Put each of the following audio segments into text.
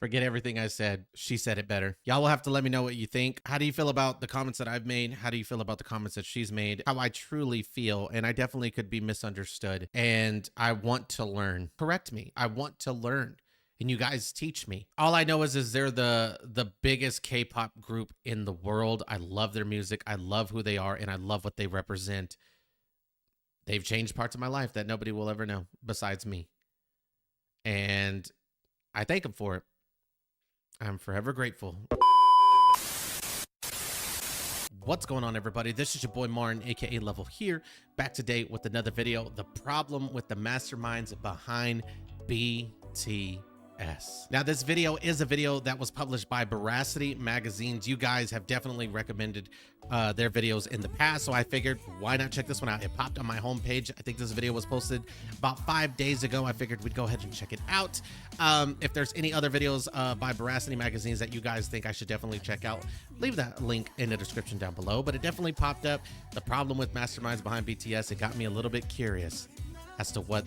Forget everything I said. She said it better. Y'all will have to let me know what you think. How do you feel about the comments that I've made? How do you feel about the comments that she's made? How I truly feel, and I definitely could be misunderstood. And I want to learn. Correct me. I want to learn. And you guys teach me. All I know is they're the biggest K-pop group in the world. I love their music. I love who they are, and I love what they represent. They've changed parts of my life that nobody will ever know besides me. And I thank them for it. I'm forever grateful. What's going on, everybody? This is your boy Martin, aka Level here, back today with another video. The problem with the masterminds behind BTS. Now, this video is a video that was published by Boracity magazines. You guys have definitely recommended their videos in the past, so I figured why not check this one out. It popped on my homepage. I think this video was posted about 5 days ago. I figured we'd go ahead and check it out. If there's any other videos by Boracity magazines that you guys think I should definitely check out, leave that link in the description down below. But it definitely popped up. The problem with masterminds behind BTS, it got me a little bit curious as to what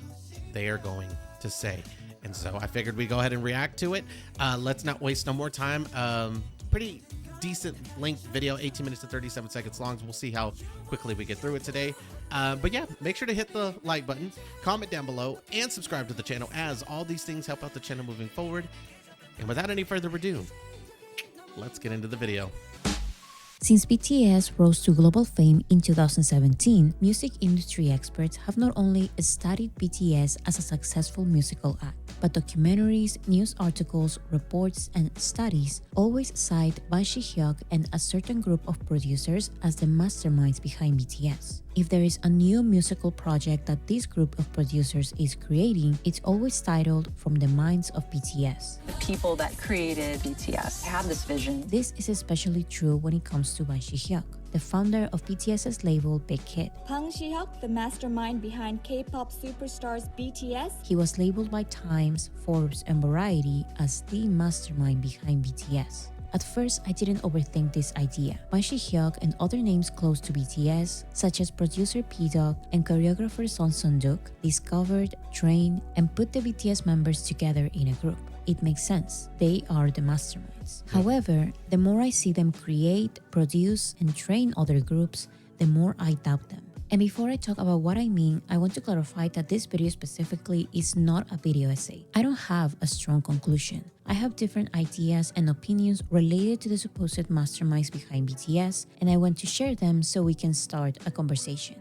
they are going to say. And so I figured we'd go ahead and react to it. Let's not waste no more time. Pretty decent length video, 18 minutes and 37 seconds long. We'll see how quickly we get through it today. But yeah, make sure to hit the like button, comment down below, and subscribe to the channel, as all these things help out the channel moving forward. And without any further ado, let's get into the video. Since BTS rose to global fame in 2017, music industry experts have not only studied BTS as a successful musical act, but documentaries, news articles, reports, and studies always cite Ban Si-hyuk and a certain group of producers as the masterminds behind BTS. If there is a new musical project that this group of producers is creating, it's always titled From the Minds of BTS. The people that created BTS have this vision. This is especially true when it comes to Ban Si-hyuk, the founder of BTS's label Big Hit. Ban Si-hyuk, the mastermind behind K-pop superstars BTS. He was labeled by Times, Forbes, and Variety as the mastermind behind BTS. At first, I didn't overthink this idea. Ban Si-hyuk and other names close to BTS, such as producer P-Dog and choreographer Son Sun-duk, discovered, trained, and put the BTS members together in a group. It makes sense. They are the masterminds. However, the more I see them create, produce, and train other groups, the more I doubt them. And before I talk about what I mean, I want to clarify that this video specifically is not a video essay. I don't have a strong conclusion. I have different ideas and opinions related to the supposed masterminds behind BTS, and I want to share them so we can start a conversation.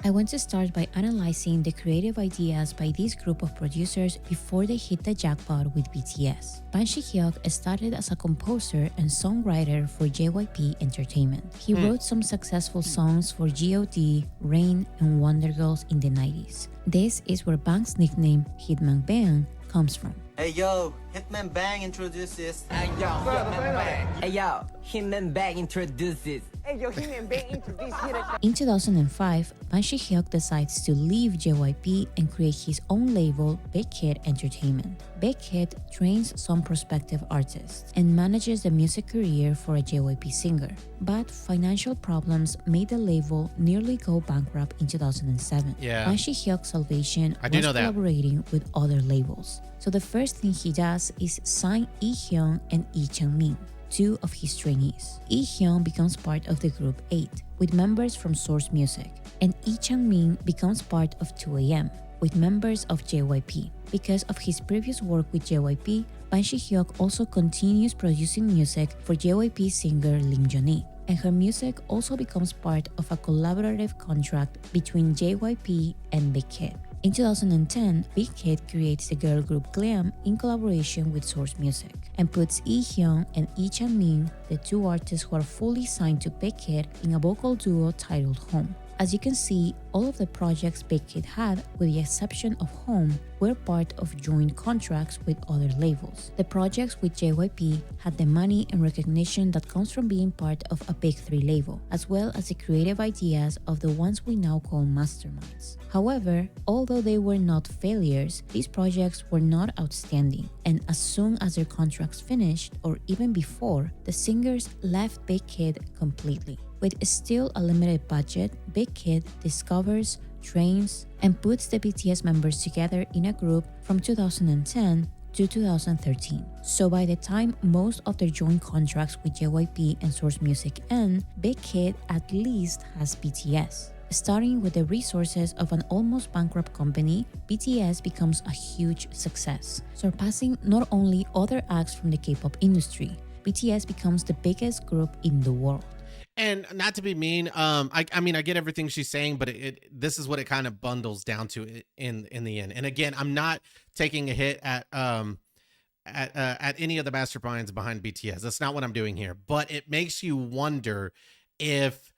I want to start by analyzing the creative ideas by this group of producers before they hit the jackpot with BTS. Ban Si-hyuk started as a composer and songwriter for HYBE Entertainment. He wrote some successful songs for G.O.D, Rain, and Wonder Girls in the 90s. This is where Bang's nickname Hitman Bang comes from. Hey yo, Hitman Bang introduces. Hey yo, Hitman Bang. Hey yo, Hitman Bang introduces. Hey yo, Hitman Bang introduces. In 2005, Ban Si-hyuk decides to leave JYP and create his own label, Big Hit Entertainment. Big Hit trains some prospective artists and manages the music career for a JYP singer. But financial problems made the label nearly go bankrupt in 2007. Ban Si-hyuk's salvation was collaborating with other labels. So the first thing he does is sign Lee-hyun and Lee Chang-min, two of his trainees. Lee-hyun becomes part of the group 8, with members from Source Music, and Lee Chang-min becomes part of 2AM, with members of JYP. Because of his previous work with JYP, Ban Si-hyuk also continues producing music for JYP singer Lim Jong-hee, and her music also becomes part of a collaborative contract between JYP and Big Hit. In 2010, Big Hit creates the girl group Glam in collaboration with Source Music and puts Lee-hyun and Lee Chang-min, the two artists who are fully signed to Big Hit, in a vocal duo titled Home. As you can see, all of the projects Big Hit had, with the exception of Home, were part of joint contracts with other labels. The projects with JYP had the money and recognition that comes from being part of a Big 3 label, as well as the creative ideas of the ones we now call masterminds. However, although they were not failures, these projects were not outstanding, and as soon as their contracts finished, or even before, the singers left Big Hit completely. With still a limited budget, Big Hit discovers, trains, and puts the BTS members together in a group from 2010 to 2013. So by the time most of their joint contracts with JYP and Source Music end, Big Hit at least has BTS. Starting with the resources of an almost bankrupt company, BTS becomes a huge success, surpassing not only other acts from the K-pop industry. BTS becomes the biggest group in the world. And not to be mean, I mean I get everything she's saying, but this is what it kind of bundles down to in the end. And again, I'm not taking a hit at any of the masterminds behind BTS. That's not what I'm doing here. But it makes you wonder if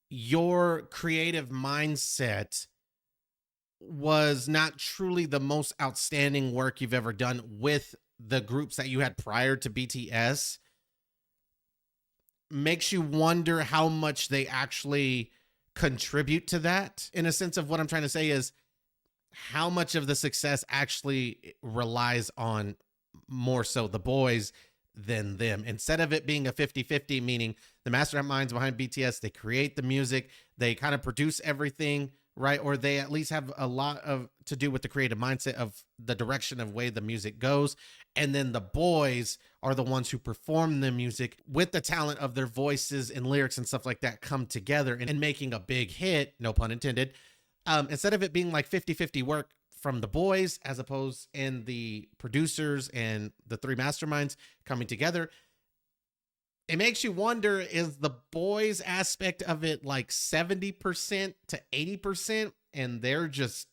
your creative mindset was not truly the most outstanding work you've ever done with the groups that you had prior to BTS. Makes you wonder how much they actually contribute to that. In a sense of what I'm trying to say is how much of the success actually relies on more so the boys than them, instead of it being a 50-50, meaning the masterminds behind BTS, they create the music, they kind of produce everything, right? Or they at least have a lot of to do with the creative mindset of the direction of way the music goes. And then the boys are the ones who perform the music with the talent of their voices and lyrics and stuff like that come together and making a big hit, no pun intended. Instead of it being like 50-50 work from the boys as opposed in the producers and the three masterminds coming together, it makes you wonder, is the boys aspect of it like 70% to 80% and they're just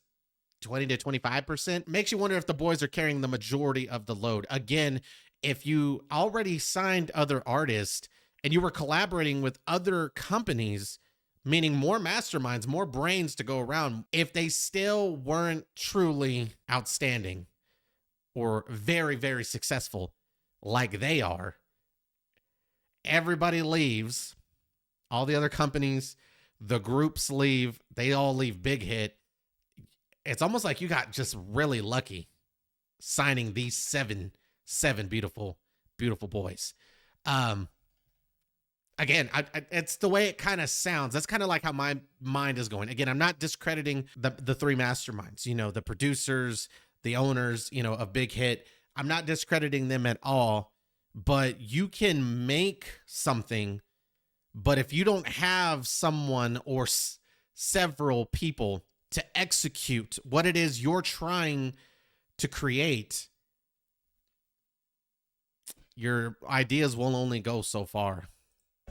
20 to 25%? Makes you wonder if the boys are carrying the majority of the load. Again, if you already signed other artists and you were collaborating with other companies, meaning more masterminds, more brains to go around, if they still weren't truly outstanding or very, very successful like they are, everybody leaves, all the other companies, the groups leave, they all leave Big Hit. It's almost like you got just really lucky signing these seven beautiful, beautiful boys. Again, it's the way it kind of sounds. That's kind of like how my mind is going. Again, I'm not discrediting the three masterminds, you know, the producers, the owners, you know, of Big Hit. I'm not discrediting them at all, but you can make something, but if you don't have someone or several people to execute what it is you're trying to create, your ideas will only go so far.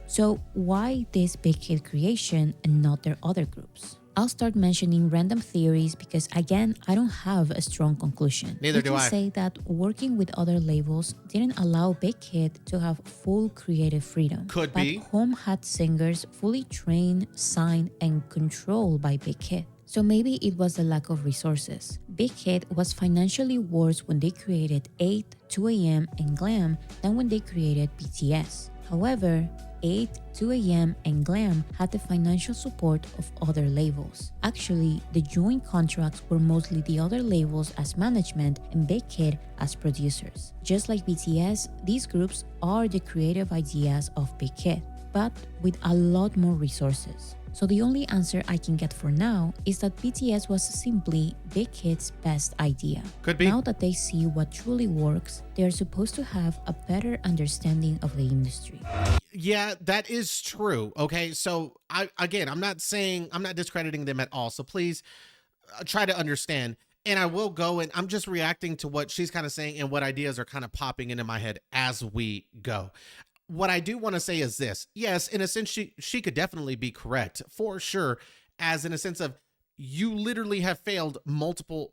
So why this Big Hit creation and not their other groups? I'll start mentioning random theories because, again, I don't have a strong conclusion. Neither do I. We can say that working with other labels didn't allow Big Hit to have full creative freedom. Could be. But Home had singers fully trained, signed, and controlled by Big Hit. So maybe it was the lack of resources. Big Hit was financially worse when they created 8, 2AM, and Glam than when they created BTS. However, 8, 2AM, and Glam had the financial support of other labels. Actually, the joint contracts were mostly the other labels as management and Big Hit as producers. Just like BTS, these groups are the creative ideas of Big Hit, but with a lot more resources. So the only answer I can get for now is that BTS was simply Big Hit's best idea. Could be. Now that they see what truly works, they are supposed to have a better understanding of the industry. Yeah, that is true. Okay, so I'm not discrediting them at all. So please try to understand. And I will go and I'm just reacting to what she's kind of saying and what ideas are kind of popping into my head as we go. What I do want to say is this. Yes, in a sense, she could definitely be correct for sure, as in a sense of you literally have failed multiple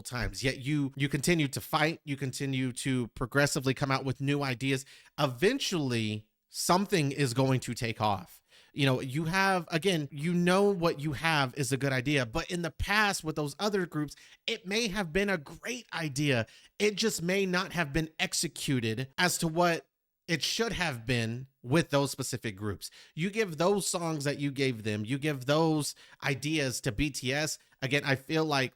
times, yet you continue to fight, you continue to progressively come out with new ideas. Eventually, something is going to take off. You know, you have, again, you know what you have is a good idea, but in the past with those other groups, it may have been a great idea. It just may not have been executed as to what it should have been with those specific groups. You give those songs that you gave them, you give those ideas to BTS. Again, I feel like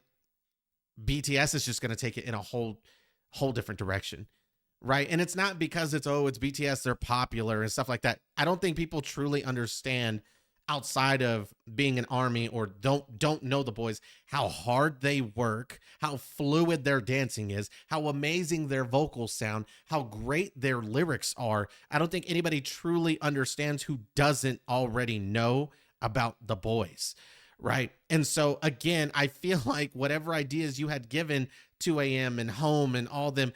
BTS is just going to take it in a whole different direction, right? And it's not because it's BTS, they're popular and stuff like that. I don't think people truly understand outside of being an army or don't know the boys, how hard they work, how fluid their dancing is, how amazing their vocals sound, how great their lyrics are. I don't think anybody truly understands who doesn't already know about the boys, right? And so again, I feel like whatever ideas you had given 2 a.m. and Home and all them,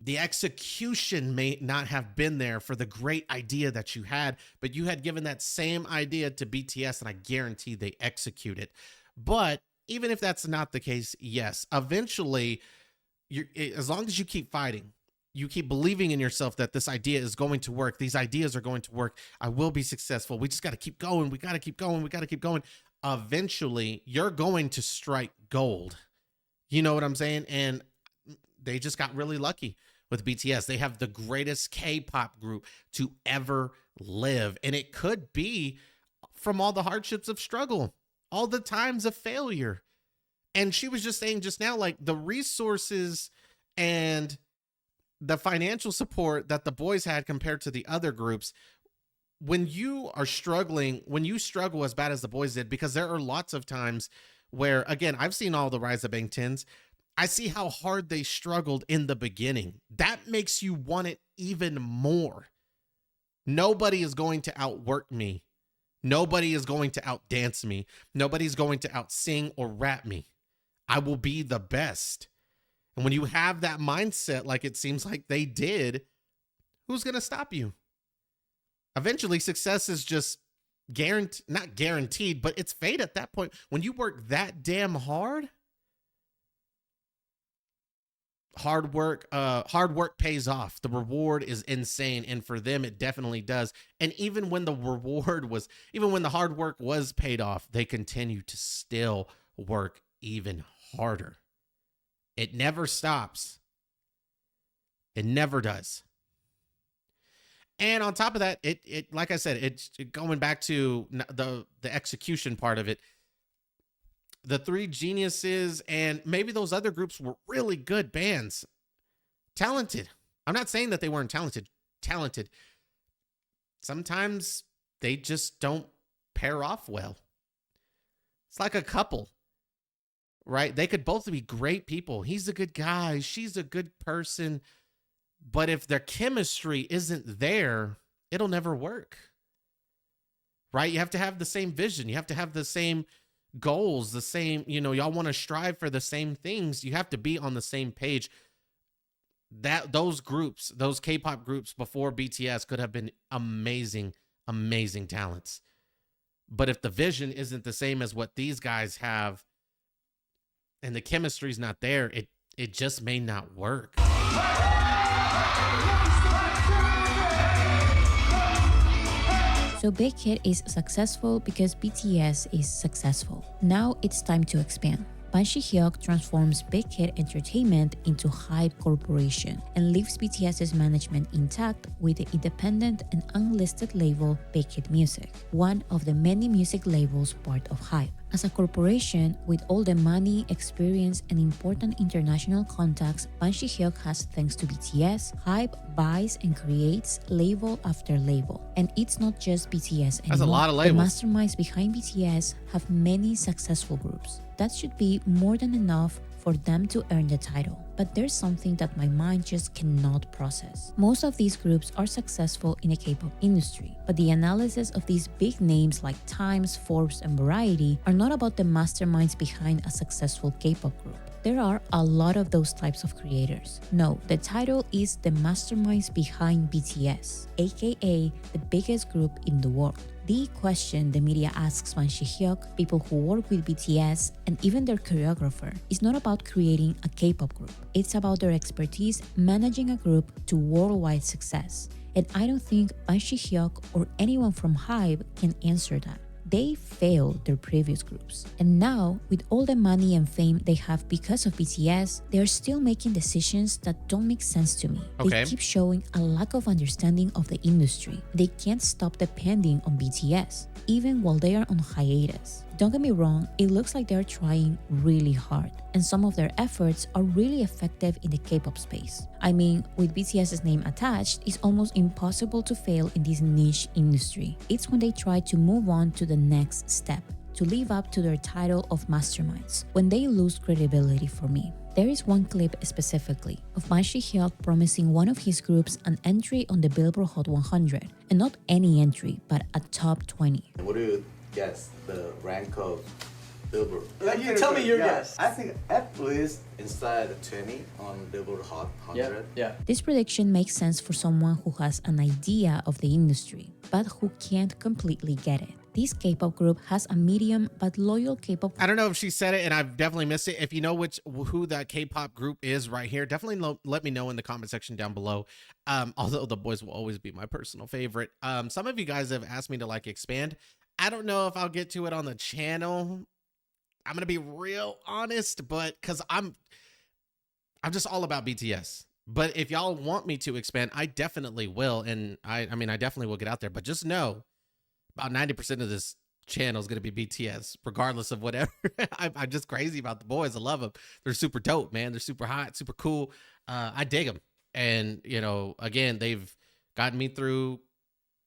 the execution may not have been there for the great idea that you had, but you had given that same idea to BTS, and I guarantee they execute it. But even if that's not the case, yes, eventually, as long as you keep fighting, you keep believing in yourself that this idea is going to work, these ideas are going to work, I will be successful. We just got to keep going. We got to keep going. We got to keep going. Eventually, you're going to strike gold. You know what I'm saying? And they just got really lucky with BTS. They have the greatest K-pop group to ever live. And it could be from all the hardships of struggle, all the times of failure. And she was just saying just now, like the resources and the financial support that the boys had compared to the other groups, when you are struggling, when you struggle as bad as the boys did, because there are lots of times where, again, I've seen all the Rise of Bang 10s. I see how hard they struggled in the beginning. That makes you want it even more. Nobody is going to outwork me. Nobody is going to outdance me. Nobody's going to outsing or rap me. I will be the best. And when you have that mindset, like it seems like they did, who's going to stop you? Eventually, success is just not guaranteed, but it's fate at that point. When you work that damn hard, hard work pays off. The reward is insane. And for them, it definitely does. And even when the hard work was paid off, they continue to still work even harder. It never stops. It never does. And on top of that, it like I said, it's going back to the execution part of it. The Three Geniuses and maybe those other groups were really good bands. Talented. I'm not saying that they weren't talented. Sometimes they just don't pair off well. It's like a couple, right? They could both be great people. He's a good guy. She's a good person. But if their chemistry isn't there, it'll never work, right? You have to have the same vision. You have to have the same goals, the same, y'all want to strive for the same things. You have to be on the same page. Those groups, those K-pop groups before BTS could have been amazing talents. But if the vision isn't the same as what these guys have and the chemistry's not there, it just may not work. So Big Hit is successful because BTS is successful. Now it's time to expand. Ban Shi-hyuk transforms Big Hit Entertainment into HYBE Corporation and leaves BTS's management intact with the independent and unlisted label Big Hit Music, one of the many music labels part of HYBE. As a corporation with all the money, experience, and important international contacts Ban Shi-hyuk has thanks to BTS, HYBE buys and creates label after label. And it's not just BTS anymore. That's a lot of labels. The masterminds behind BTS have many successful groups. That should be more than enough for them to earn the title. But there's something that my mind just cannot process. Most of these groups are successful in the K-pop industry, but the analysis of these big names like Times, Forbes, and Variety are not about the masterminds behind a successful K-pop group. There are a lot of those types of creators. No, the title is the masterminds behind BTS, aka the biggest group in the world. The question the media asks Ban Shi-hyuk, people who work with BTS, and even their choreographer is not about creating a K-pop group. It's about their expertise managing a group to worldwide success. And I don't think Ban Shi-hyuk or anyone from HYBE can answer that. They failed their previous groups. And now, with all the money and fame they have because of BTS, they are still making decisions that don't make sense to me. Okay. They keep showing a lack of understanding of the industry. They can't stop depending on BTS, even while they are on hiatus. Don't get me wrong, it looks like they're trying really hard, and some of their efforts are really effective in the K-pop space. I mean, with BTS's name attached, it's almost impossible to fail in this niche industry. It's when they try to move on to the next step, to live up to their title of masterminds, when they lose credibility for me. There is one clip specifically of Ban Shi-hyuk promising one of his groups an entry on the Billboard Hot 100, and not any entry, but a top 20. What do you guess the rank of Billboard? You tell me your guess. I think at least inside the 20 on Billboard Hot 100. Yeah. This prediction makes sense for someone who has an idea of the industry, but who can't completely get it. This K-pop group has a medium but loyal K-pop. I don't know if she said it and I've definitely missed it. If you know who that K-pop group is right here, definitely let me know in the comment section down below. Although the boys will always be my personal favorite. Some of you guys have asked me to like expand. I don't know if I'll get to it on the channel. I'm gonna be real honest, but because I'm just all about BTS. But if y'all want me to expand, I definitely will. And I mean, I definitely will get out there. But just know, about 90% of this channel is going to be BTS, regardless of whatever. I'm just crazy about the boys. I love them. They're super dope, man. They're super hot, super cool. I dig them. And, you know, again, they've gotten me through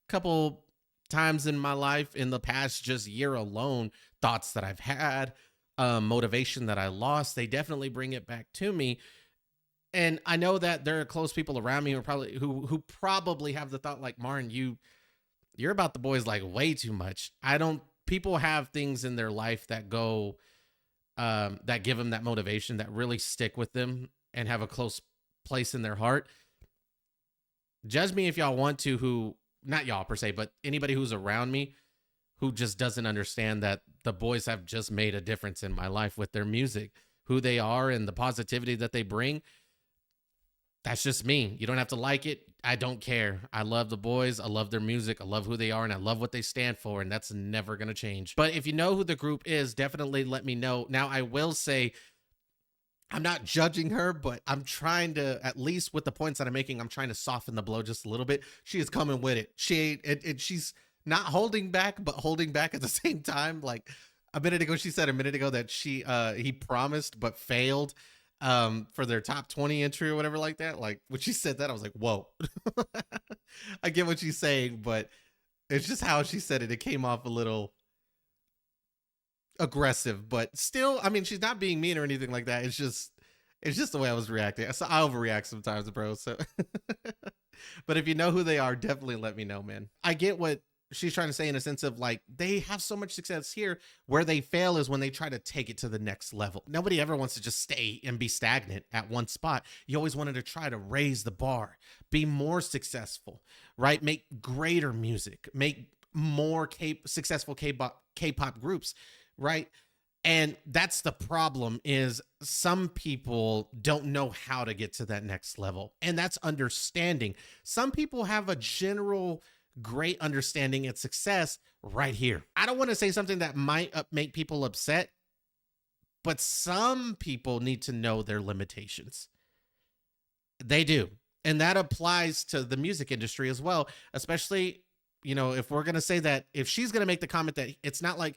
a couple times in my life in the past just year alone, thoughts that I've had, motivation that I lost. They definitely bring it back to me. And I know that there are close people around me who probably have the thought like, Martin, you're about the boys like way too much. People have things in their life that go, that give them that motivation, that really stick with them and have a close place in their heart. Judge me if y'all want to, not y'all per se, but anybody who's around me who just doesn't understand that the boys have just made a difference in my life with their music, who they are and the positivity that they bring. That's just me. You don't have to like it. I don't care. I love the boys. I love their music. I love who they are, and I love what they stand for, and that's never going to change. But if you know who the group is, definitely let me know. Now, I will say, I'm not judging her, but I'm trying to, at least with the points that I'm making, I'm trying to soften the blow just a little bit. She is coming with it. She's not holding back, but holding back at the same time. Like a minute ago, she said that he promised but failed for their top 20 entry or whatever like that. Like when she said that, I was like, whoa. I get what she's saying, but it's just how she said it. It came off a little aggressive, but still, I mean, she's not being mean or anything like that. It's just the way I was reacting. So I overreact sometimes, bro. So, but if you know who they are, definitely let me know, man. I get what she's trying to say in a sense of like, they have so much success here. Where they fail is when they try to take it to the next level. Nobody ever wants to just stay and be stagnant at one spot. You always wanted to try to raise the bar, be more successful, right? Make greater music, make more successful K-pop groups, right? And that's the problem, is some people don't know how to get to that next level. And that's understanding. Some people have a general great understanding and success right here. I don't want to say something that might make people upset, but some people need to know their limitations. They do. And that applies to the music industry as well, especially, you know, if we're going to say that, if she's going to make the comment that it's not like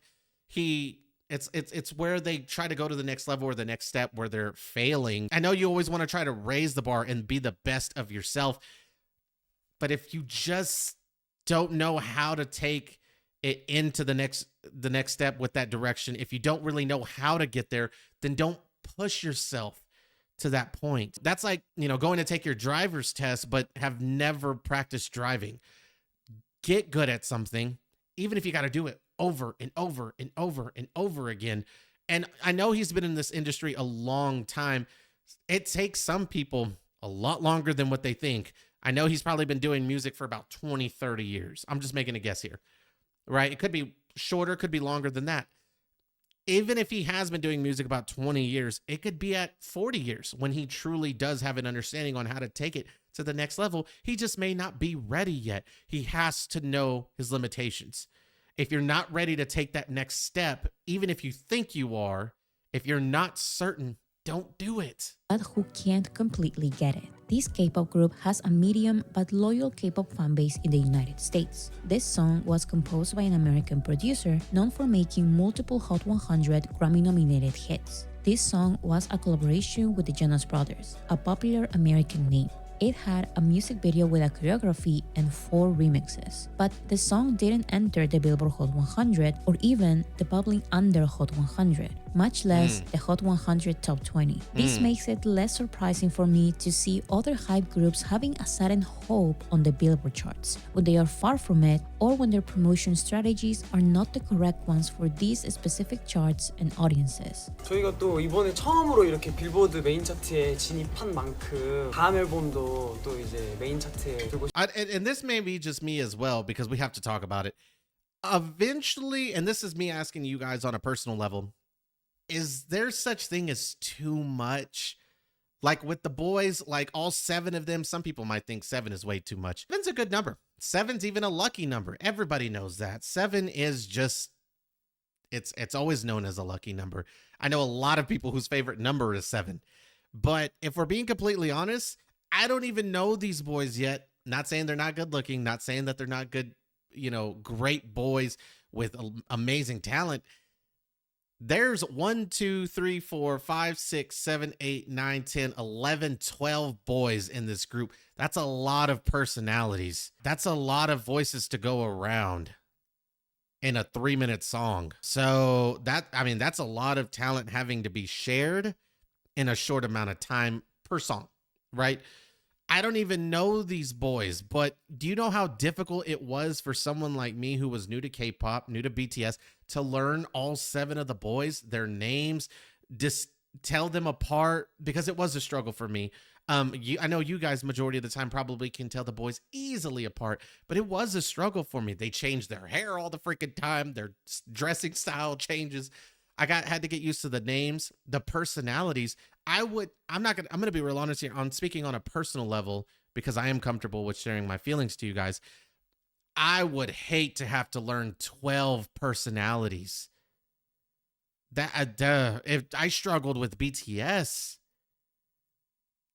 it's where they try to go to the next level or the next step where they're failing. I know you always want to try to raise the bar and be the best of yourself, but if you just don't know how to take it into the next step with that direction, if you don't really know how to get there, then don't push yourself to that point. That's like, you know, going to take your driver's test but have never practiced driving. Get good at something, even if you got to do it over and over and over and over again. And I know he's been in this industry a long time. It takes some people a lot longer than what they think. I know he's probably been doing music for about 20, 30 years. I'm just making a guess here, right? It could be shorter, could be longer than that. Even if he has been doing music about 20 years, it could be at 40 years when he truly does have an understanding on how to take it to the next level. He just may not be ready yet. He has to know his limitations. If you're not ready to take that next step, even if you think you are, if you're not certain, don't do it. But who can't completely get it. This K-pop group has a medium but loyal K-pop fanbase in the United States. This song was composed by an American producer known for making multiple Hot 100 Grammy-nominated hits. This song was a collaboration with the Jonas Brothers, a popular American name. It had a music video with a choreography and 4 remixes. But the song didn't enter the Billboard Hot 100 or even the bubbling under Hot 100, much less the Hot 100 Top 20. This makes it less surprising for me to see other HYBE groups having a sudden hope on the Billboard charts, when they are far from it or when their promotion strategies are not the correct ones for these specific charts and audiences. 저희가 또 이번에 처음으로 이렇게 빌보드 메인 차트에 진입한 만큼 다음 앨범도 또 이제 메인 차트에 들고 And this may be just me as well, because we have to talk about it. Eventually, and this is me asking you guys on a personal level, is there such thing as too much? Like with the boys, like all 7 of them, some people might think 7 is way too much. 7's a good number. 7's even a lucky number. Everybody knows that. 7 is just, it's always known as a lucky number. I know a lot of people whose favorite number is 7. But if we're being completely honest, I don't even know these boys yet. Not saying they're not good looking, not saying that they're not good, you know, great boys with amazing talent. There's 1, 2, 3, 4, 5, 6, 7, 8, 9, 10, 11, 12 boys in this group. That's a lot of personalities. That's a lot of voices to go around in a 3-minute song. So that, I mean, that's a lot of talent having to be shared in a short amount of time per song, right? I don't even know these boys, but do you know how difficult it was for someone like me who was new to K-pop, new to BTS, to learn all 7 of the boys, their names, just tell them apart? Because it was a struggle for me. I know you guys majority of the time probably can tell the boys easily apart, but it was a struggle for me. They changed their hair all the freaking time. Their dressing style changes. Had to get used to the names, the personalities. I'm gonna be real honest here. I'm speaking on a personal level because I am comfortable with sharing my feelings to you guys. I would hate to have to learn 12 personalities. If I struggled with BTS,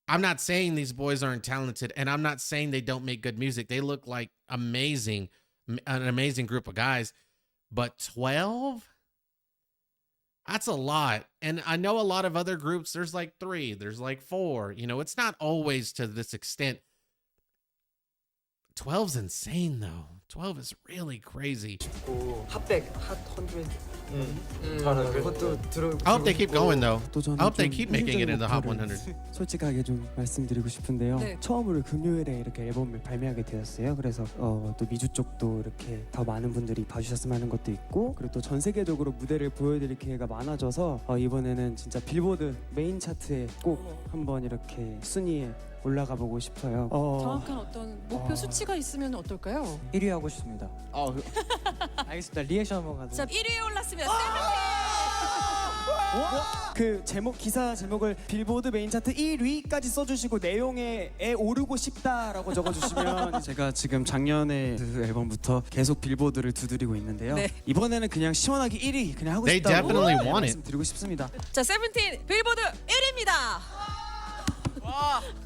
I'm not saying these boys aren't talented, and I'm not saying they don't make good music. They look like an amazing group of guys, but 12? That's a lot. And I know a lot of other groups, there's like 3, there's like 4. You know, it's not always to this extent. 12's insane, though. 12 is really crazy. 핫백, 핫 100. 그것도 I hope they keep going, though. I hope they keep making it in the Hot 100. 솔직하게 좀 말씀드리고 싶은데요. 네. 처음으로 금요일에 이렇게 앨범을 발매하게 되었어요. 그래서 또 미주 쪽도 이렇게 더 많은 분들이 봐주셨으면 하는 것도 있고, 그리고 또 전 세계적으로 무대를 보여드릴 기회가 많아져서 이번에는 진짜 빌보드 메인 차트에 꼭 한번 이렇게 순위에 올라가 보고 싶어요. 정확한 어떤 목표 수치가 있으면 어떨까요? 1위 하고 싶습니다. 알겠습니다. 리액션 한번 가자. 자, 1위에 올랐으면 그 기사 제목을 빌보드 메인 차트 1위까지 써주시고 내용에 오르고 싶다라고 적어주시면 제가 지금 작년에 그 앨범부터 계속 빌보드를 두드리고 있는데요. 네. 이번에는 그냥 시원하게 1위 그냥 하고 They 싶다고 definitely want it. 말씀드리고 싶습니다. 자, 세븐틴 빌보드 1위입니다.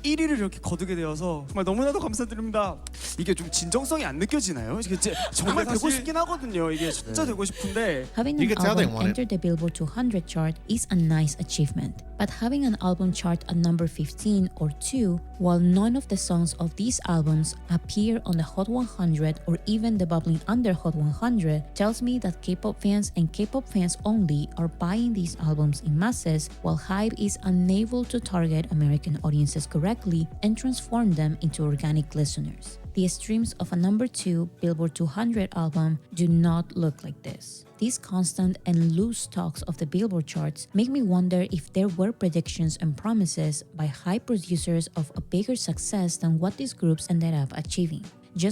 1위를 이렇게 거두게 되어서 정말 너무나도 감사드립니다. 이게 좀 진정성이 안 느껴지나요? 이게 정말 되고 싶긴 하거든요. 이게 진짜 되고 싶은데. Having You an can tell they album want it. enter the Billboard 200 chart is a nice achievement, but having an album chart at number 15 or 2, while none of the songs of these albums appear on the Hot 100 or even the bubbling under Hot 100, tells me that K-pop fans and K-pop fans only are buying these albums in masses, while HYBE is unable to target American audiences correctly and transform them into organic listeners. The streams of a number 2 Billboard 200 album do not look like this. These constant and loose talks of the Billboard charts make me wonder if there were predictions and promises by high producers of a bigger success than what these groups ended up achieving.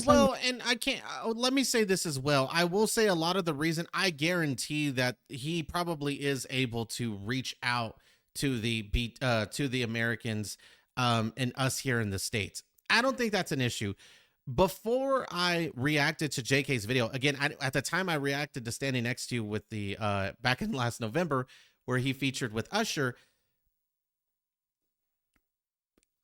Well, and I can't, let me say this as well. I will say a lot of the reason, I guarantee that he probably is able to reach out to the Americans and us here in the States. I don't think that's an issue. Before I reacted to JK's video, again, at the time I reacted to Standing Next to You with the, back in last November, where he featured with Usher,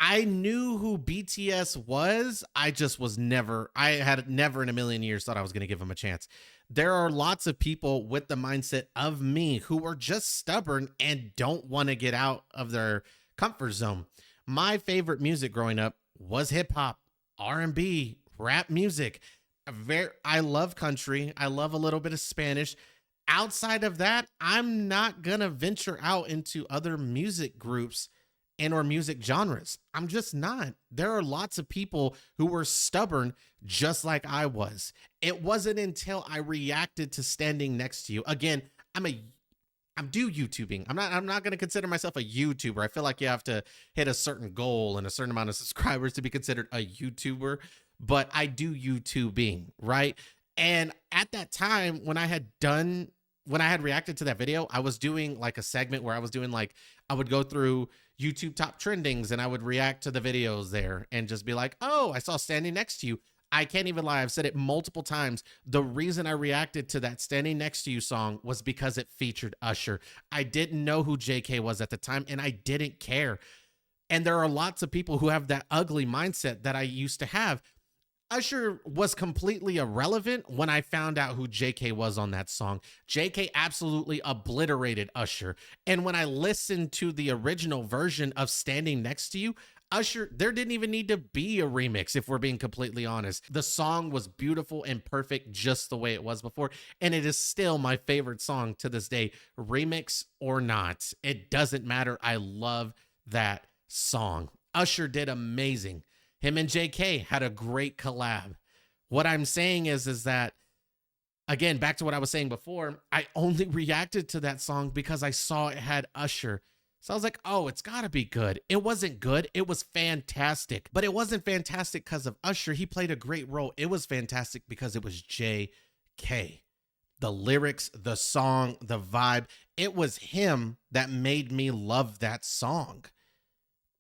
I knew who BTS was. I just was never, I had never in a million years thought I was going to give them a chance. There are lots of people with the mindset of me who are just stubborn and don't want to get out of their comfort zone. My favorite music growing up was hip hop, R&B, rap music. I love country. I love a little bit of Spanish. Outside of that, I'm not going to venture out into other music groups and or music genres. I'm just not. There are lots of people who were stubborn just like I was. It wasn't until I reacted to Standing Next to You. Again, I'm do YouTubing. I'm not going to consider myself a YouTuber. I feel like you have to hit a certain goal and a certain amount of subscribers to be considered a YouTuber, but I do YouTubing, right? And at that time when I had reacted to that video, I was doing like a segment where I was doing like, I would go through YouTube top trendings and I would react to the videos there and just be like, oh, I saw Standing Next to You. I can't even lie. I've said it multiple times. The reason I reacted to that Standing Next to You song was because it featured Usher. I didn't know who JK was at the time and I didn't care. And there are lots of people who have that ugly mindset that I used to have. Usher was completely irrelevant when I found out who JK was on that song. JK absolutely obliterated Usher. And when I listened to the original version of Standing Next to You, Usher, there didn't even need to be a remix, if we're being completely honest. The song was beautiful and perfect just the way it was before. And it is still my favorite song to this day, remix or not. It doesn't matter. I love that song. Usher did amazing. Him and JK had a great collab. What I'm saying is that, again, back to what I was saying before, I only reacted to that song because I saw it had Usher. So I was like, oh, it's got to be good. It wasn't good. It was fantastic. But it wasn't fantastic because of Usher. He played a great role. It was fantastic because it was JK. The lyrics, the song, the vibe, it was him that made me love that song,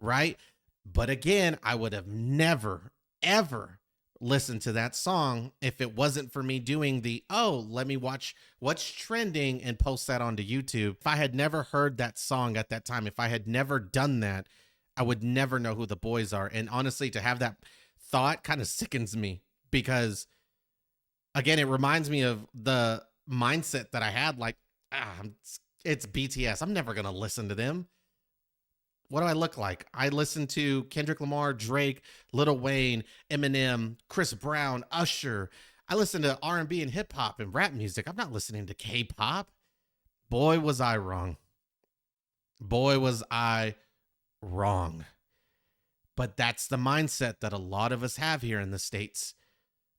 right? But again, I would have never, ever listened to that song if it wasn't for me doing the, oh, let me watch what's trending and post that onto YouTube. If I had never heard that song at that time, if I had never done that, I would never know who the boys are. And honestly, to have that thought kind of sickens me because, again, it reminds me of the mindset that I had, like, it's BTS. I'm never going to listen to them. What do I look like? I listen to Kendrick Lamar, Drake, Lil Wayne, Eminem, Chris Brown, Usher. I listen to R&B and hip hop and rap music. I'm not listening to K-pop. Boy, was I wrong. Boy, was I wrong. But that's the mindset that a lot of us have here in the States.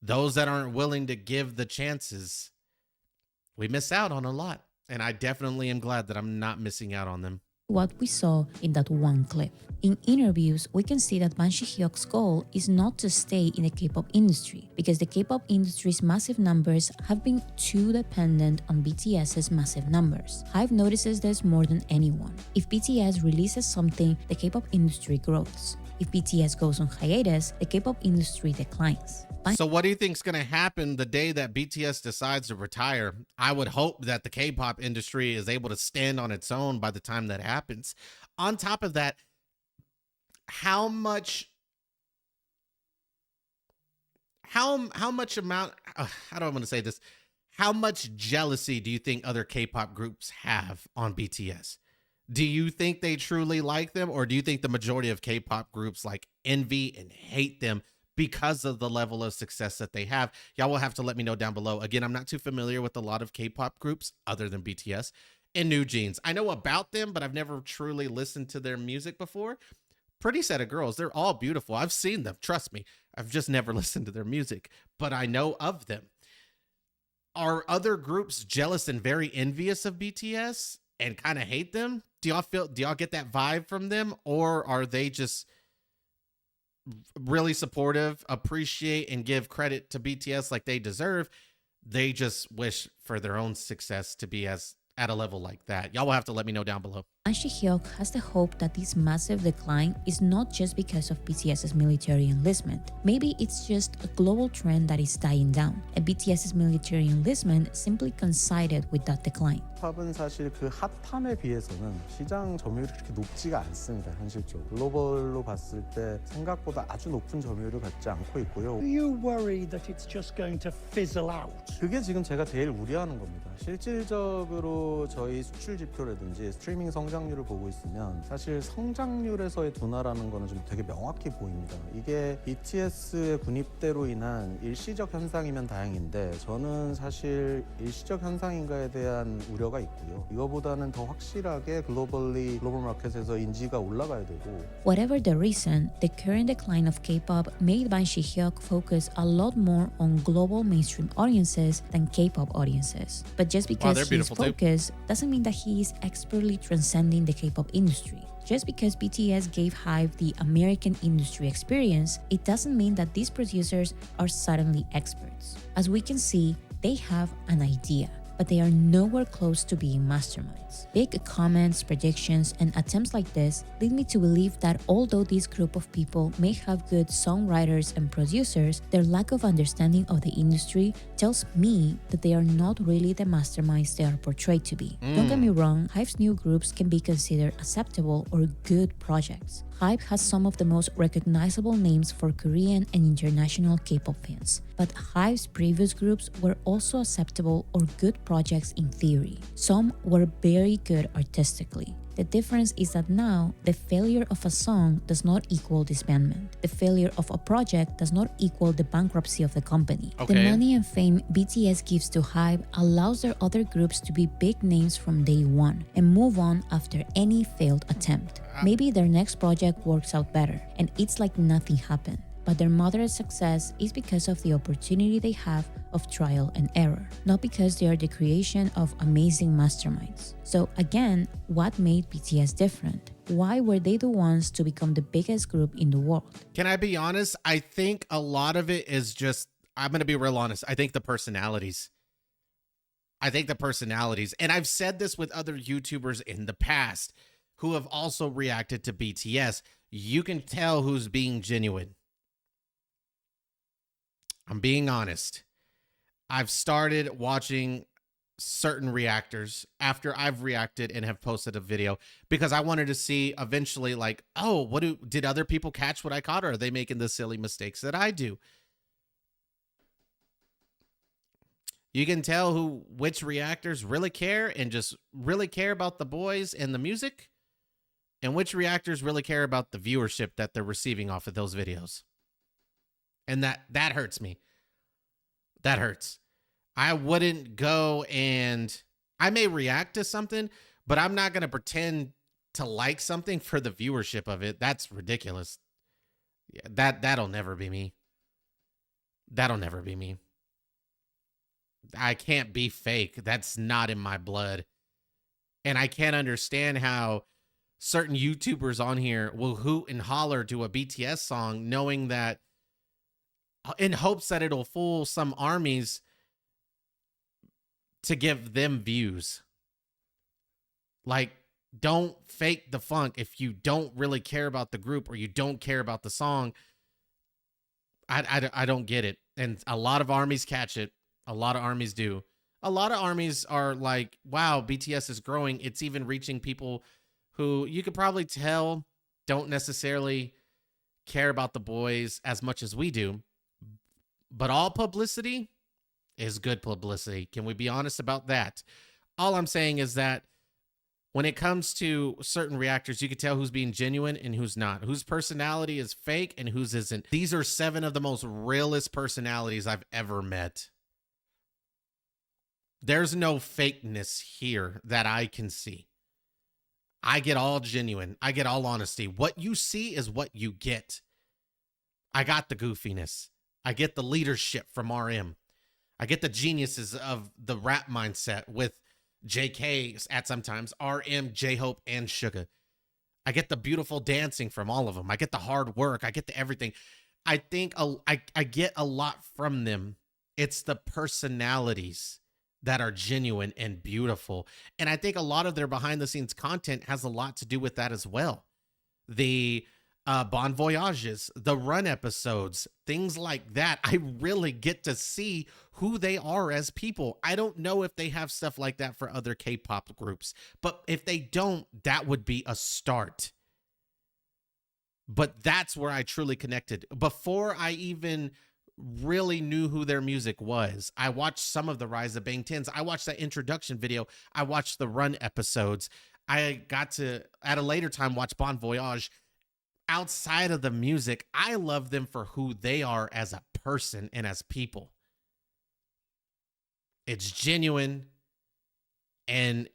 Those that aren't willing to give the chances, we miss out on a lot. And I definitely am glad that I'm not missing out on them. What we saw in that one clip. In interviews, we can see that Ban Shi-hyuk's goal is not to stay in the K-pop industry because the K-pop industry's massive numbers have been too dependent on BTS's massive numbers. HYBE notices this more than anyone. If BTS releases something, the K-pop industry grows. If BTS goes on hiatus, the K-pop industry declines. So what do you think is going to happen the day that BTS decides to retire? I would hope that the K-pop industry is able to stand on its own by the time that happens. On top of that, how much amount, how do I want to say this? How much jealousy do you think other K-pop groups have on BTS? Do you think they truly like them, or do you think the majority of K-pop groups like envy and hate them because of the level of success that they have? Y'all will have to let me know down below. Again, I'm not too familiar with a lot of K-pop groups other than BTS and New Jeans. I know about them, but I've never truly listened to their music before. Pretty set of girls. They're all beautiful. I've seen them. Trust me. I've just never listened to their music, but I know of them. Are other groups jealous and very envious of BTS and kind of hate them? Do y'all get that vibe from them, or are they just really supportive, appreciate and give credit to BTS like they deserve? They just wish for their own success to be as at a level like that? Y'all will have to let me know down below. Ahn Si-hyuk has the hope that this massive decline is not just because of BTS's military enlistment. Maybe it's just a global trend that is dying down, and BTS's military enlistment simply coincided with that decline. 힙합은 사실 그 핫함에 비해서는 시장 점유율이 그렇게 높지가 않습니다. 현실적으로 글로벌로 봤을 때 생각보다 아주 높은 점유율을 갖지 않고 있고요. Do you worry that it's just going to fizzle out? 그게 지금 제가 제일 우려하는 겁니다. 실질적으로 저희 수출 지표라든지 스트리밍 성장률을 보고 있으면 사실 성장률에서의 둔화라는 거는 좀 되게 명확히 보입니다. 이게 BTS의 군입대로 인한 일시적 현상이면 다행인데 저는 사실 일시적 현상인가에 대한 우려가 있고요. 이거보다는 더 확실하게 글로벌 마켓에서 인지가 올라가야 되고. Whatever the reason, the current decline of K-pop made Ahn Si-hyuk focus a lot more on global mainstream audiences than K-pop audiences. But just because he's focused doesn't mean that he is expertly transcending the K-pop industry. Just because BTS gave HYBE the American industry experience, it doesn't mean that these producers are suddenly experts. As we can see, they have an idea, but they are nowhere close to being masterminds. Big comments, predictions, and attempts like this lead me to believe that although this group of people may have good songwriters and producers, their lack of understanding of the industry tells me that they are not really the masterminds they are portrayed to be. Don't get me wrong, HYBE's new groups can be considered acceptable or good projects. HYBE has some of the most recognizable names for Korean and international K-pop fans, but HYBE's previous groups were also acceptable or good projects in theory. Some were very good artistically. The difference is that now, the failure of a song does not equal disbandment. The failure of a project does not equal the bankruptcy of the company. Okay. The money and fame BTS gives to HYBE allows their other groups to be big names from day one and move on after any failed attempt. Maybe their next project works out better, and it's like nothing happened. But their moderate success is because of the opportunity they have of trial and error, not because they are the creation of amazing masterminds. So again, what made BTS different? Why were they the ones to become the biggest group in the world? Can I be honest? I think a lot of it is just, I'm going to be real honest. I think the personalities. And I've said this with other YouTubers in the past who have also reacted to BTS. You can tell who's being genuine. I'm being honest. I've started watching certain reactors after I've reacted and have posted a video because I wanted to see eventually, like, oh, did other people catch what I caught, or are they making the silly mistakes that I do? You can tell which reactors really care and just really care about the boys and the music, and which reactors really care about the viewership that they're receiving off of those videos. And that hurts me. That hurts. I wouldn't go and I may react to something, but I'm not going to pretend to like something for the viewership of it. That's ridiculous. Yeah, that'll never be me. That'll never be me. I can't be fake. That's not in my blood. And I can't understand how certain YouTubers on here will hoot and holler to a BTS song knowing that, in hopes that it'll fool some armies to give them views. Like, don't fake the funk if you don't really care about the group or you don't care about the song. I don't get it. And a lot of armies catch it. A lot of armies do. A lot of armies are like, wow, BTS is growing. It's even reaching people who you could probably tell don't necessarily care about the boys as much as we do. But all publicity is good publicity. Can we be honest about that? All I'm saying is that when it comes to certain reactors, you can tell who's being genuine and who's not, whose personality is fake and whose isn't. These are 7 of the most realest personalities I've ever met. There's no fakeness here that I can see. I get all genuine. I get all honesty. What you see is what you get. I got the goofiness. I get the leadership from RM. I get the geniuses of the rap mindset with JK at sometimes, RM, J-Hope, and Suga. I get the beautiful dancing from all of them. I get the hard work. I get the everything. I think I get a lot from them. It's the personalities that are genuine and beautiful. And I think a lot of their behind the scenes content has a lot to do with that as well. The Bon Voyages, the run episodes, things like that. I really get to see who they are as people. I don't know if they have stuff like that for other K-pop groups, but if they don't, that would be a start. But that's where I truly connected. Before I even really knew who their music was, I watched some of the Rise of Bang 10s. I watched that introduction video. I watched the run episodes. I got to, at a later time, watch Bon Voyage. Outside of the music, I love them for who they are as a person and as people. It's genuine, and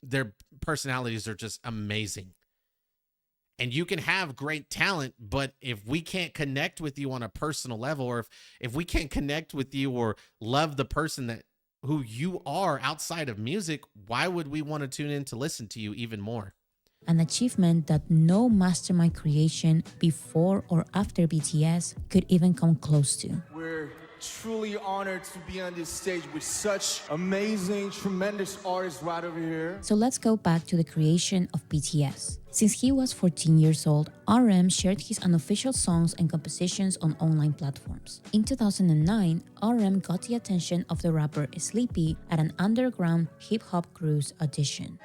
their personalities are just amazing. And you can have great talent, but if we can't connect with you on a personal level, or if we can't connect with you or love the person who you are outside of music, why would we want to tune in to listen to you even more? An achievement that no mastermind creation before or after BTS could even come close to. We're truly honored to be on this stage with such amazing, tremendous artists right over here. So let's go back to the creation of BTS. Since he was 14 years old, RM shared his unofficial songs and compositions on online platforms. In 2009, RM got the attention of the rapper Sleepy at an underground hip-hop crew's audition.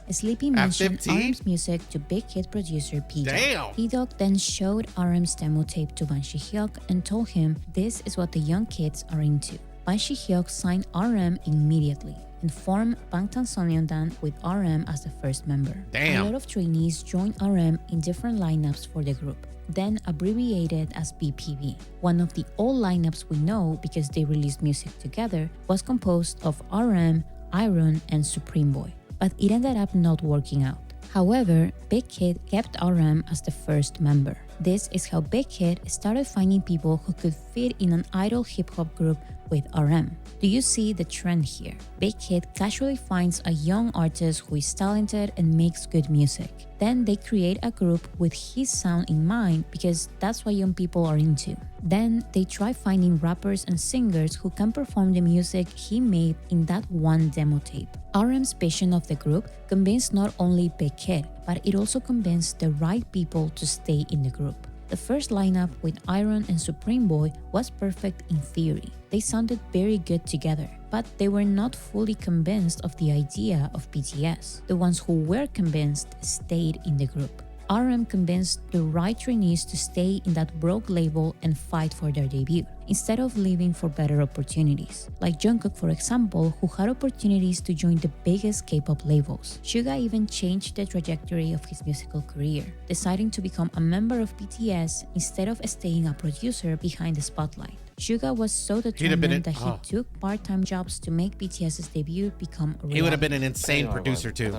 Sleepy mentioned RM's music to Big Hit producer P-Dog. P-Dog then showed RM's demo tape to Ban Shi-hyuk and told him this is what the young kids are into. Ban Shi-hyuk signed RM immediately and formed Bangtan with RM as the first member. A lot of trainees joined RM in different lineups for the group, then abbreviated as BPB. One of the old lineups we know because they released music together was composed of RM, Iron, and Supreme Boy, but it ended up not working out. However, Big Hit kept RM as the first member. This is how Big Hit started finding people who could fit in an idol hip-hop group with RM. Do you see the trend here? Big Hit casually finds a young artist who is talented and makes good music. Then they create a group with his sound in mind because that's what young people are into. Then they try finding rappers and singers who can perform the music he made in that one demo tape. RM's vision of the group convinced not only Big Hit, but it also convinced the right people to stay in the group. The first lineup with Iron and Supreme Boy was perfect in theory. They sounded very good together, but they were not fully convinced of the idea of BTS. The ones who were convinced stayed in the group. RM convinced the right trainees to stay in that broke label and fight for their debut, instead of leaving for better opportunities. Like Jungkook, for example, who had opportunities to join the biggest K-pop labels. Suga even changed the trajectory of his musical career, deciding to become a member of BTS instead of staying a producer behind the spotlight. Suga was so determined that he took part-time jobs to make BTS's debut become a reality. He would have been an insane producer too.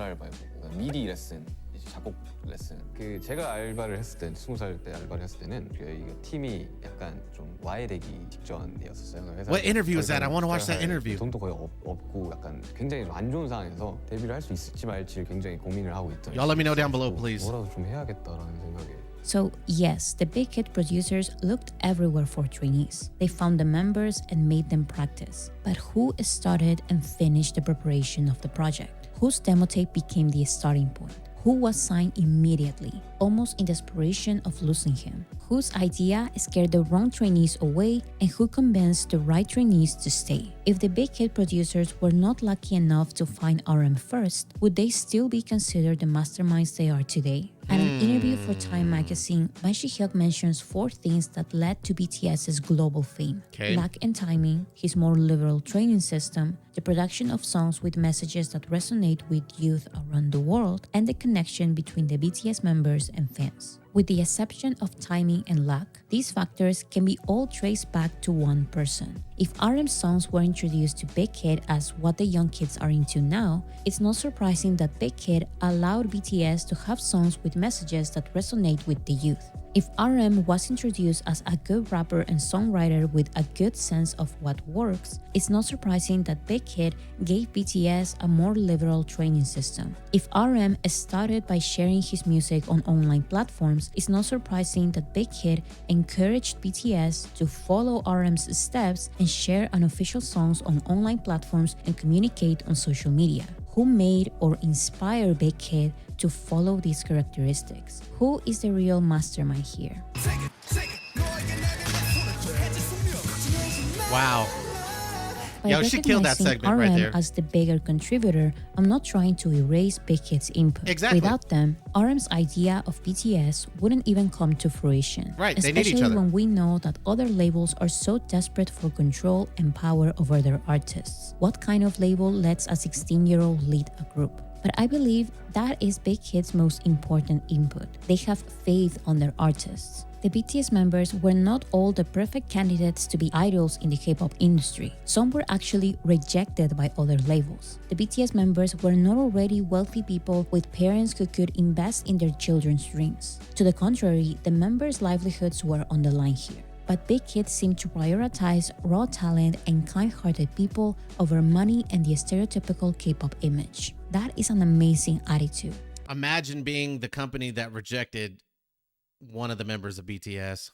미디 레슨, 작곡 레슨. 제가 알바를 했을 때 20살 때 알바를 했을 때는 이게 팀이 약간 좀 와해되기 직전이었어요. What interview is that? I want to watch that interview. 돈도 거의 없고 약간 굉장히 안 좋은 상황에서 데뷔를 할 수 있을지 말지 굉장히 고민을 하고 있던. Y'all let me know down below, please. 뭐라도 좀 해야겠다라는 생각에. So yes, the Big Hit producers looked everywhere for trainees. They found the members and made them practice. But who started and finished the preparation of the project? Whose demo tape became the starting point? Who was signed immediately, almost in desperation of losing him? Whose idea scared the wrong trainees away and who convinced the right trainees to stay? If the Big Hit producers were not lucky enough to find RM first, would they still be considered the masterminds they are today? At an interview for Time magazine, Ban Shi-hyuk mentions 4 things that led to BTS's global fame. Luck and timing, his more liberal training system, the production of songs with messages that resonate with youth around the world, and the connection between the BTS members and fans. With the exception of timing and luck, these factors can be all traced back to one person. If RM's songs were introduced to Big Hit as what the young kids are into now, it's not surprising that Big Hit allowed BTS to have songs with messages that resonate with the youth. If RM was introduced as a good rapper and songwriter with a good sense of what works, it's not surprising that Big Hit gave BTS a more liberal training system. If RM started by sharing his music on online platforms, it's not surprising that Big Hit encouraged BTS to follow RM's steps and share unofficial songs on online platforms and communicate on social media. Who made or inspired Big Hit to follow these characteristics? Who is the real mastermind here? Wow. By Yo, she killed that recognizing segment right there. as the bigger contributor, I'm not trying to erase Big Hit's input. Exactly. Without them, RM's idea of BTS wouldn't even come to fruition. Right, they need Especially each other. when we know that other labels are so desperate for control and power over their artists. What kind of label lets a 16-year-old lead a group? But I believe that is Big Hit's most important input. They have faith on their artists. The BTS members were not all the perfect candidates to be idols in the K-pop industry. Some were actually rejected by other labels. The BTS members were not already wealthy people with parents who could invest in their children's dreams. To the contrary, the members' livelihoods were on the line here. But Big Hit seemed to prioritize raw talent and kind-hearted people over money and the stereotypical K-pop image. That is an amazing attitude. Imagine being the company that rejected one of the members of BTS.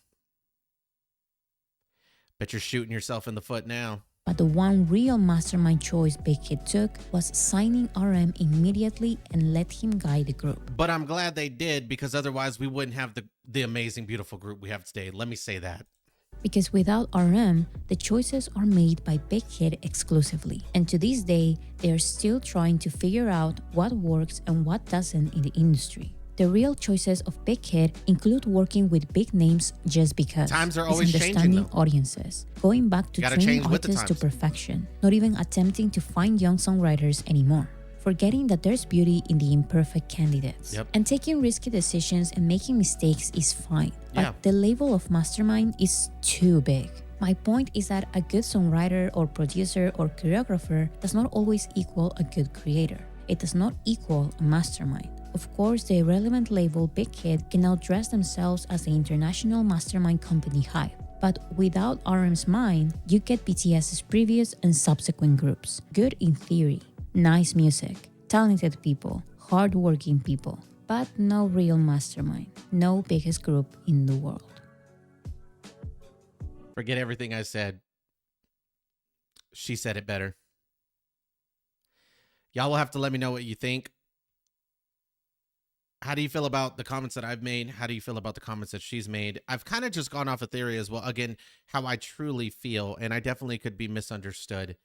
Bet you're shooting yourself in the foot now. But the one real mastermind choice Big Hit took was signing RM immediately and let him guide the group. But I'm glad they did, because otherwise we wouldn't have the amazing, beautiful group we have today. Let me say that. Because without RM, the choices are made by Big Hit exclusively. And to this day, they are still trying to figure out what works and what doesn't in the industry. The real choices of Big Hit include working with big names just because. Times are always changing, understanding though. audiences, going back to Gotta training change with the artists to times. perfection, not even attempting to find young songwriters anymore. Forgetting that there's beauty in the imperfect candidates. Yep. And taking risky decisions and making mistakes is fine. Yeah. But the label of mastermind is too big. My point is that a good songwriter or producer or choreographer does not always equal a good creator. It does not equal a mastermind. Of course, the irrelevant label Big Hit can now dress themselves as the international mastermind company HYBE. But without RM's mind, you get BTS's previous and subsequent groups. Good in theory, nice music, talented people, hardworking people, but no real mastermind, no biggest group in the world. Forget everything I said. She said it better. Y'all will have to let me know what you think. How do you feel about the comments that I've made? How do you feel about the comments that she's made? I've kind of just gone off a theory as well. Again, how I truly feel, and I definitely could be misunderstood.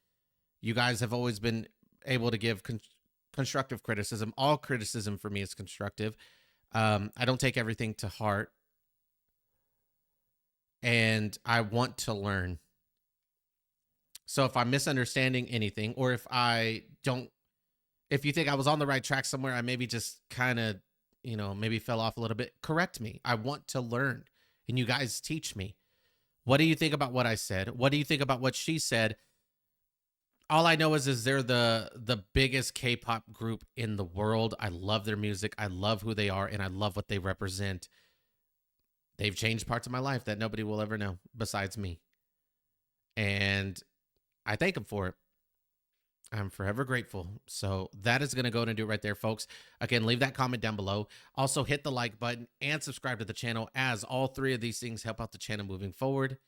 You guys have always been able to give constructive criticism. All criticism for me is constructive. I don't take everything to heart. And I want to learn. So if I'm misunderstanding anything, or if you think I was on the right track somewhere, I maybe just kind of, maybe fell off a little bit, correct me. I want to learn, and you guys teach me. What do you think about what I said? What do you think about what she said? All I know is they're the biggest K-pop group in the world. I love their music. I love who they are, and I love what they represent. They've changed parts of my life that nobody will ever know besides me. And I thank them for it. I'm forever grateful. So that is going to go and do it right there, folks. Again, leave that comment down below. Also, hit the like button and subscribe to the channel, as all three of these things help out the channel moving forward.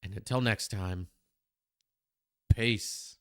And until next time, peace.